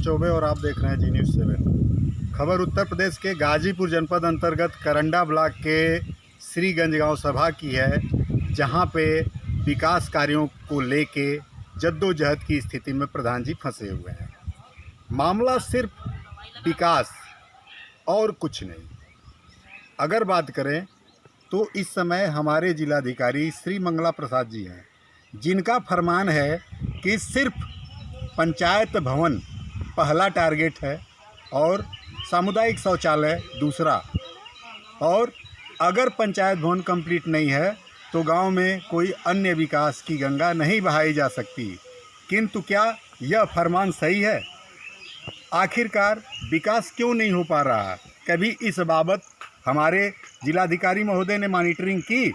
चौबे और आप देख रहे हैं जी न्यूज़ 7 खबर। उत्तर प्रदेश के गाजीपुर जनपद अंतर्गत करंडा ब्लॉक के श्रीगंज गांव सभा की है, जहां पे विकास कार्यों को लेके जद्दोजहद की स्थिति में प्रधान जी फंसे हुए हैं। मामला सिर्फ विकास और कुछ नहीं। अगर बात करें तो इस समय हमारे जिलाधिकारी श्री मंगला प्रसाद जी हैं, जिनका फरमान है कि सिर्फ पंचायत भवन पहला टारगेट है और सामुदायिक शौचालय दूसरा, और अगर पंचायत भवन कंप्लीट नहीं है तो गांव में कोई अन्य विकास की गंगा नहीं बहाई जा सकती। किंतु क्या यह फरमान सही है? आखिरकार विकास क्यों नहीं हो पा रहा? कभी इस बाबत हमारे जिलाधिकारी महोदय ने मॉनिटरिंग की?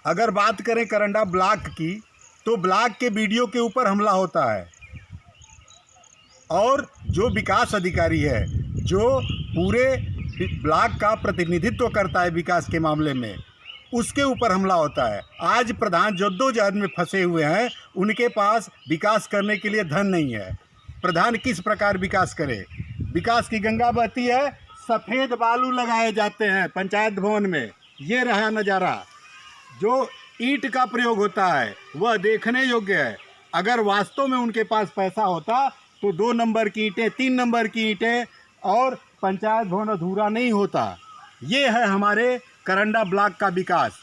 अगर बात करें करंडा ब्लॉक की तो ब्लॉक के बीडीओ के ऊपर हमला होता है और जो विकास अधिकारी है, जो पूरे ब्लॉक का प्रतिनिधित्व करता है विकास के मामले में, उसके ऊपर हमला होता है। आज प्रधान जद्दोजहद में फंसे हुए हैं, उनके पास विकास करने के लिए धन नहीं है। प्रधान किस प्रकार विकास करे? विकास की गंगा बहती है, सफ़ेद बालू लगाए जाते हैं पंचायत भवन में। ये रहा नज़ारा। जो ईंट का प्रयोग होता है वह देखने योग्य है। अगर वास्तव में उनके पास पैसा होता तो 2 नंबर की ईंटें, 3 नंबर की ईंटें, और पंचायत भवन अधूरा नहीं होता। ये है हमारे करंडा ब्लॉक का विकास।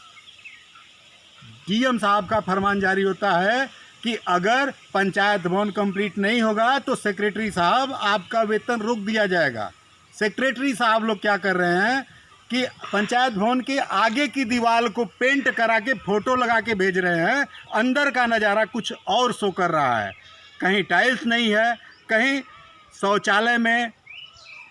डीएम साहब का फरमान जारी होता है कि अगर पंचायत भवन कंप्लीट नहीं होगा तो सेक्रेटरी साहब आपका वेतन रोक दिया जाएगा। सेक्रेटरी साहब लोग क्या कर रहे हैं कि पंचायत भवन के आगे की दीवार को पेंट करा के फोटो लगा के भेज रहे हैं। अंदर का नज़ारा कुछ और शो कर रहा है। कहीं टाइल्स नहीं है, कहीं शौचालय में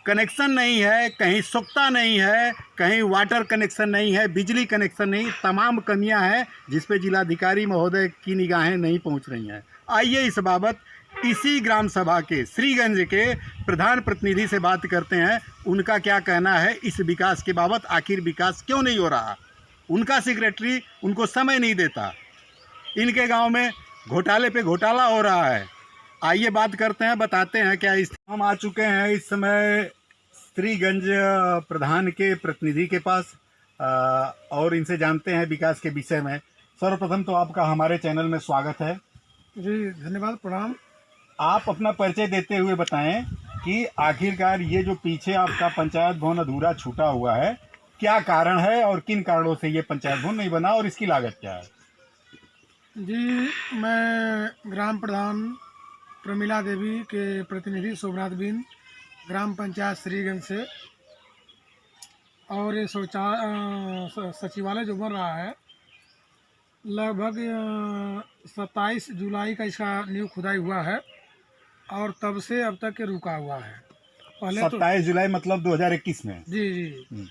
कनेक्शन नहीं है, कहीं सोख्ता नहीं है, कहीं वाटर कनेक्शन नहीं है, बिजली कनेक्शन नहीं। तमाम कमियां हैं जिस पे जिलाधिकारी महोदय की निगाहें नहीं पहुंच रही हैं। आइए इस बाबत इसी ग्राम सभा के श्रीगंज के प्रधान प्रतिनिधि से बात करते हैं। उनका क्या कहना है इस विकास के बाबत? आखिर विकास क्यों नहीं हो रहा? उनका सेक्रेटरी उनको समय नहीं देता। इनके गांव में घोटाले पे घोटाला हो रहा है। आइए बात करते हैं, बताते हैं क्या। हम आ चुके हैं इस समय श्रीगंज प्रधान के प्रतिनिधि के पास और इनसे जानते हैं विकास के विषय में। सर्वप्रथम तो आपका हमारे चैनल में स्वागत है जी। धन्यवाद, प्रणाम। आप अपना परिचय देते हुए बताएं कि आखिरकार ये जो पीछे आपका पंचायत भवन अधूरा छूटा हुआ है, क्या कारण है और किन कारणों से ये पंचायत भवन नहीं बना और इसकी लागत क्या है? जी, मैं ग्राम प्रधान प्रमिला देवी के प्रतिनिधि सोमनाथ बिन, ग्राम पंचायत श्रीगंज से। और ये सचिवालय जो बन रहा है, लगभग 27 जुलाई का इसका नींव खुदाई हुआ है और तब से अब तक के रुका हुआ है। पहले 27 जुलाई मतलब 2021 में? जी जी।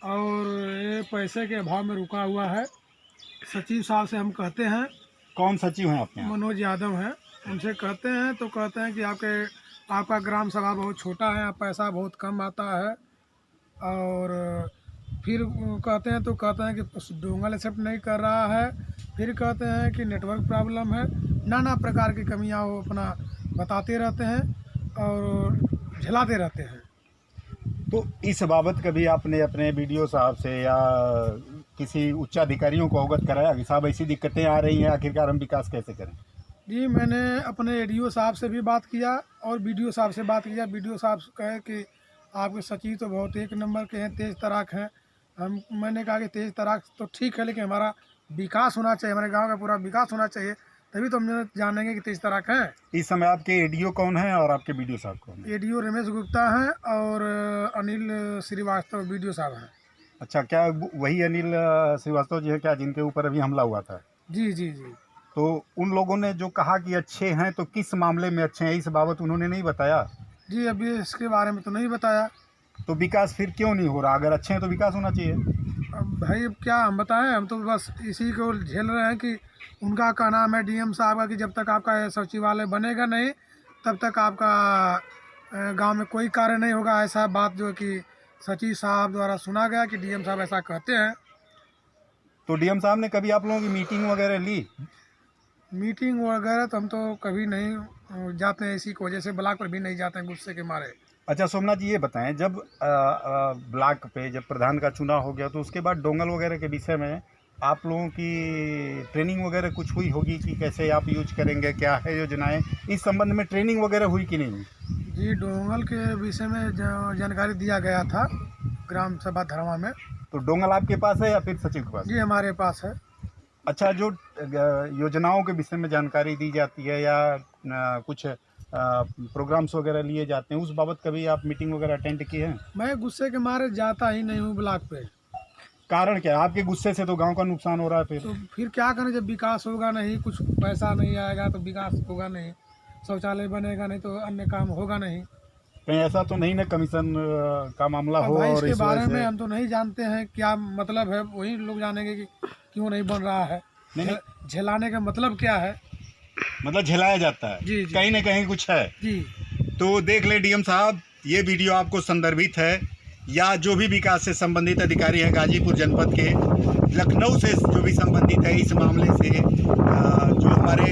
और ये पैसे के अभाव में रुका हुआ है। सचिव साहब से हम कहते हैं। कौन सचिव हैं आपके यहाँ? मनोज यादव हैं। उनसे कहते हैं तो कहते हैं कि आपका ग्राम सभा बहुत छोटा है, पैसा बहुत कम आता है। और फिर कहते हैं कि डोंगल एक्सेप्ट नहीं कर रहा है। फिर कहते हैं कि नेटवर्क प्रॉब्लम है। नाना प्रकार की कमियां वो अपना बताते रहते हैं और झेलाते रहते हैं। तो इस बाबत कभी आपने अपने बीडीओ साहब से या किसी उच्चाधिकारियों को अवगत कराया कि साहब ऐसी दिक्कतें आ रही हैं, आखिरकार हम विकास कैसे करें? जी, मैंने अपने एडीओ साहब से भी बात किया और बीडीओ साहब से बात किया। बीडीओ साहब कहे कि आपके सचिव तो बहुत एक नंबर के हैं, तेज़ तराक हैं। मैंने कहा कि तेज़ तराक तो ठीक है, लेकिन हमारा विकास होना चाहिए, हमारे गांव का पूरा विकास होना चाहिए, तभी तो हम जानेंगे कि तेज़ तराक हैं। इस समय आपके एडीओ कौन है और आपके बीडीओ साहब कौन है? एडीओ रमेश गुप्ता हैं और अनिल श्रीवास्तव बीडीओ साहब हैं। अच्छा, क्या वही अनिल श्रीवास्तव जी है क्या जिनके ऊपर अभी हमला हुआ था? जी जी जी। तो उन लोगों ने जो कहा कि अच्छे हैं, तो किस मामले में अच्छे हैं इस बाबत उन्होंने नहीं बताया? जी, अभी इसके बारे में तो नहीं बताया। तो विकास फिर क्यों नहीं हो रहा? अगर अच्छे हैं तो विकास होना चाहिए। अब भाई क्या हम बताएं, हम तो बस इसी को झेल रहे हैं कि उनका कहना है डीएम साहब का कि जब तक आपका सचिवालय बनेगा नहीं तब तक आपका गांव में कोई कार्य नहीं होगा। ऐसा बात जो कि सचिव साहब द्वारा सुना गया कि डीएम साहब ऐसा कहते हैं। तो डीएम साहब ने कभी आप लोगों की मीटिंग वगैरह ली? मीटिंग वगैरह तो हम तो कभी नहीं जाते हैं, इसी की वजह से ब्लॉक पर भी नहीं जाते हैं गुस्से के मारे। अच्छा सोमनाथ जी, ये बताएं, जब ब्लॉक पे जब प्रधान का चुनाव हो गया तो उसके बाद डोंगल वगैरह के विषय में आप लोगों की ट्रेनिंग वगैरह कुछ हुई होगी कि कैसे आप यूज करेंगे, क्या है योजनाएं, इस संबंध में ट्रेनिंग वगैरह हुई कि नहीं? जी, डोंगल के विषय में जानकारी दिया गया था ग्राम सभा धरवा में। तो डोंगल आपके पास है या फिर सचिव के पास? जी, हमारे पास है। अच्छा, जो योजनाओं के विषय में जानकारी दी जाती है या कुछ प्रोग्राम्स वगैरह लिए जाते हैं, उस बाबत कभी आप मीटिंग वगैरह अटेंड की है? मैं गुस्से के मारे जाता ही नहीं हूँ ब्लॉक पे। कारण क्या है? आपके गुस्से से तो गांव का नुकसान हो रहा है। तो फिर क्या करें, जब विकास होगा नहीं, कुछ पैसा नहीं आएगा तो विकास होगा नहीं, शौचालय बनेगा नहीं तो अन्य काम होगा नहीं। कहीं ऐसा तो नहीं ना कमीशन का मामला अब हो? भाई और इसके इस बारे वजह में से हम तो नहीं जानते हैं क्या मतलब है, वही लोग जानेंगे कि क्यों नहीं बन रहा है। नहीं, झेलाने का मतलब क्या है? मतलब झेलाया जाता है। जी, जी। कहीं ना कहीं कुछ है। जी। तो देख ले डीएम साहब, ये वीडियो आपको संदर्भित है या जो भी विकास से संबंधित अधिकारी हैं गाजीपुर जनपद के, लखनऊ से जो भी संबंधित है इस मामले से, जो हमारे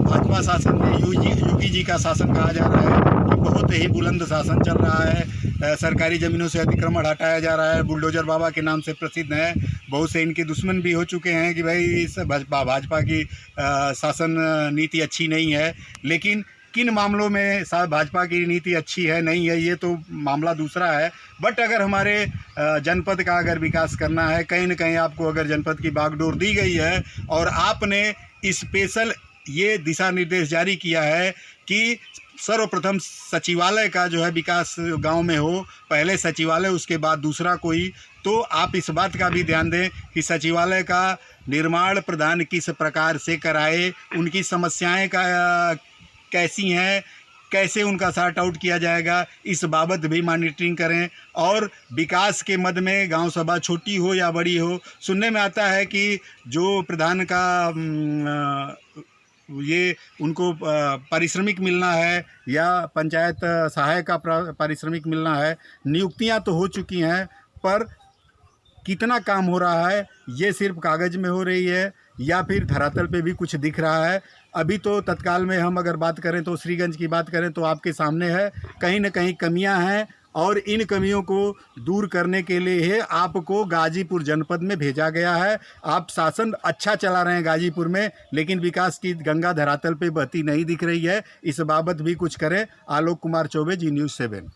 भाजपा शासन में योगी जी का शासन कहा जा रहा है कि बहुत ही बुलंद शासन चल रहा है, सरकारी ज़मीनों से अतिक्रमण हटाया जा रहा है, बुलडोजर बाबा के नाम से प्रसिद्ध है। बहुत से इनके दुश्मन भी हो चुके हैं कि भाई इस भाजपा की शासन नीति अच्छी नहीं है। लेकिन किन मामलों में भाजपा की नीति अच्छी है नहीं है ये तो मामला दूसरा है। बट अगर हमारे जनपद का अगर विकास करना है, कहीं न कहीं आपको अगर जनपद की बागडोर दी गई है और आपने स्पेशल ये दिशा निर्देश जारी किया है कि सर्वप्रथम सचिवालय का जो है विकास गांव में हो, पहले सचिवालय उसके बाद दूसरा कोई, तो आप इस बात का भी ध्यान दें कि सचिवालय का निर्माण प्रधान किस प्रकार से कराए, उनकी समस्याएं का कैसी हैं, कैसे उनका सॉर्ट आउट किया जाएगा, इस बाबत भी मॉनिटरिंग करें। और विकास के मद में गांव सभा छोटी हो या बड़ी हो, सुनने में आता है कि जो प्रधान का ये उनको पारिश्रमिक मिलना है या पंचायत सहायक का पारिश्रमिक मिलना है, नियुक्तियां तो हो चुकी हैं, पर कितना काम हो रहा है ये सिर्फ कागज़ में हो रही है या फिर धरातल पे भी कुछ दिख रहा है। अभी तो तत्काल में हम अगर बात करें तो श्रीगंज की बात करें तो आपके सामने है, कहीं ना कहीं कमियां हैं और इन कमियों को दूर करने के लिए आपको गाजीपुर जनपद में भेजा गया है। आप शासन अच्छा चला रहे हैं गाजीपुर में, लेकिन विकास की गंगा धरातल पे बहती नहीं दिख रही है। इस बाबत भी कुछ करें। आलोक कुमार चौबे, जी न्यूज़ 7।